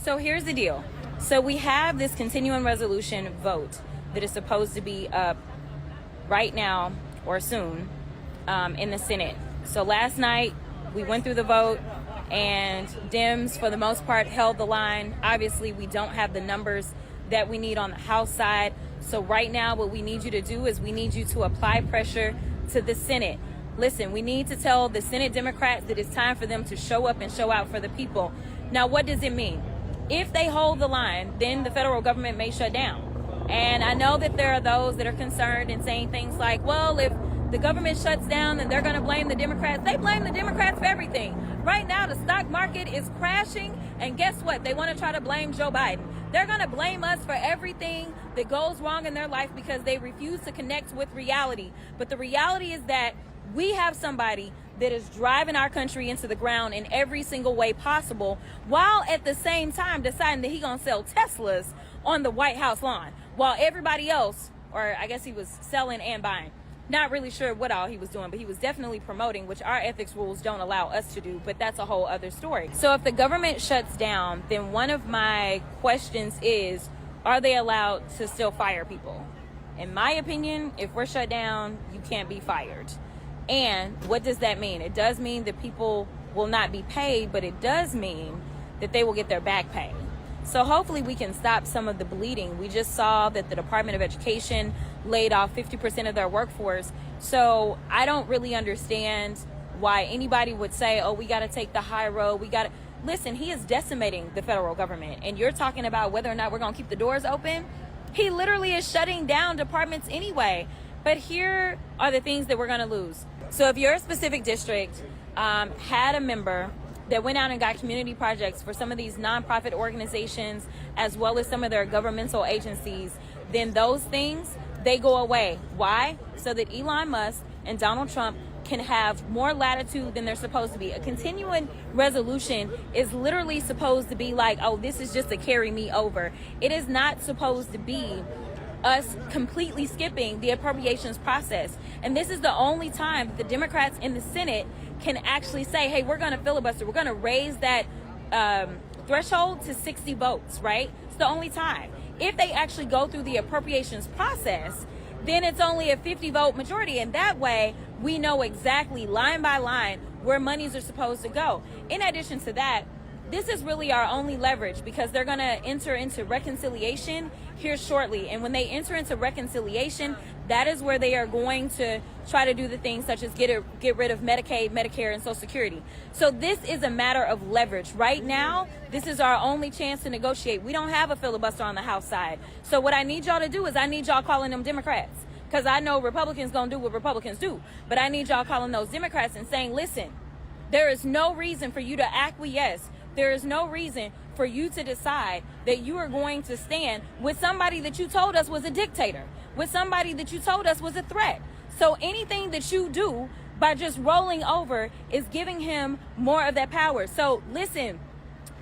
So here's the deal. So we have this continuing resolution vote that is supposed to be up right now or soon in the Senate. So last night we went through the vote and Dems, for the most part, held the line. Obviously, we don't have the numbers that we need on the House side. So right now, what we need you to do is we need you to apply pressure to the Senate. Listen, we need to tell the Senate Democrats that it's time for them to show up and show out for the people. Now, what does it mean? If they hold the line, then the federal government may shut down. And I know that there are those that are concerned and saying things like, well, if the government shuts down, then they're going to blame the Democrats. They blame the Democrats for everything. Right now, the stock market is crashing. And guess what? They want to try to blame Joe Biden. They're going to blame us for everything that goes wrong in their life because they refuse to connect with reality. But the reality is that we have somebody that is driving our country into the ground in every single way possible, while at the same time deciding that he's going to sell Teslas on the White House lawn, while everybody else, or I guess he was selling and buying. Not really sure what all he was doing, but he was definitely promoting, which our ethics rules don't allow us to do, but that's a whole other story. So if the government shuts down, then one of my questions is, are they allowed to still fire people? In my opinion, if we're shut down, you can't be fired. And what does that mean? It does mean that people will not be paid, but it does mean that they will get their back pay. So hopefully we can stop some of the bleeding. We just saw that the Department of Education laid off 50% of their workforce. So I don't really understand why anybody would say, oh, we got to take the high road. Listen, he is decimating the federal government. And you're talking about whether or not we're going to keep the doors open. He literally is shutting down departments anyway. But here are the things that we're going to lose. So if your specific district had a member that went out and got community projects for some of these nonprofit organizations, as well as some of their governmental agencies, then those things, they go away. Why? So that Elon Musk and Donald Trump can have more latitude than they're supposed to be. A continuing resolution is literally supposed to be like, oh, this is just to carry me over. It is not supposed to be us completely skipping the appropriations process. And this is the only time the Democrats in the Senate can actually say, hey, we're going to filibuster. We're going to raise that threshold to 60 votes, right? It's the only time. If they actually go through the appropriations process, then it's only a 50 vote majority. And that way we know exactly line by line where monies are supposed to go. In addition to that, this is really our only leverage because they're going to enter into reconciliation here shortly. And when they enter into reconciliation, that is where they are going to try to do the things such as get rid of Medicaid, Medicare, and Social Security. So this is a matter of leverage. Right now, this is our only chance to negotiate. We don't have a filibuster on the House side. So what I need y'all to do is I need y'all calling them Democrats. Because I know Republicans going to do what Republicans do. But I need y'all calling those Democrats and saying, listen, there is no reason for you to acquiesce. There is no reason for you to decide that you are going to stand with somebody that you told us was a dictator, with somebody that you told us was a threat. So anything that you do by just rolling over is giving him more of that power. So listen,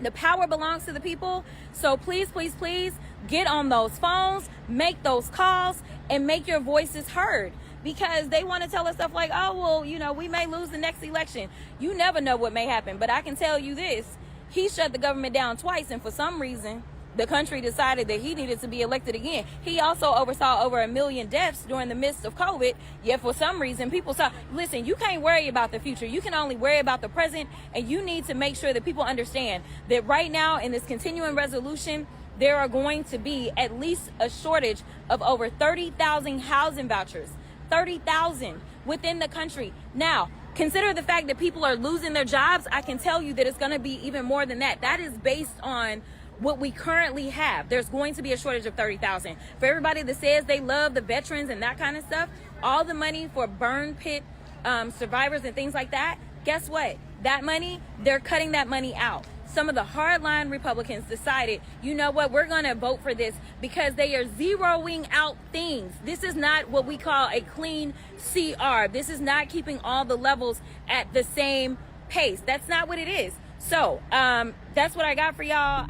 the power belongs to the people. So please, please, please get on those phones, make those calls, and make your voices heard. Because they want to tell us stuff like, oh, well, you know, we may lose the next election. You never know what may happen. But I can tell you this. He shut the government down twice, and for some reason, the country decided that he needed to be elected again. He also oversaw over 1 million deaths during the midst of COVID, yet for some reason, people saw, listen, you can't worry about the future. You can only worry about the present, and you need to make sure that people understand that right now in this continuing resolution, there are going to be at least a shortage of over 30,000 housing vouchers, 30,000 within the country. Now, consider the fact that people are losing their jobs. I can tell you that it's going to be even more than that. That is based on what we currently have. There's going to be a shortage of 30,000. For everybody that says they love the veterans and that kind of stuff, all the money for burn pit survivors and things like that, guess what? That money, they're cutting that money out. Some of the hardline Republicans decided, you know what, we're going to vote for this because they are zeroing out things. This is not what we call a clean CR. This is not keeping all the levels at the same pace. That's not what it is. So that's what I got for y'all.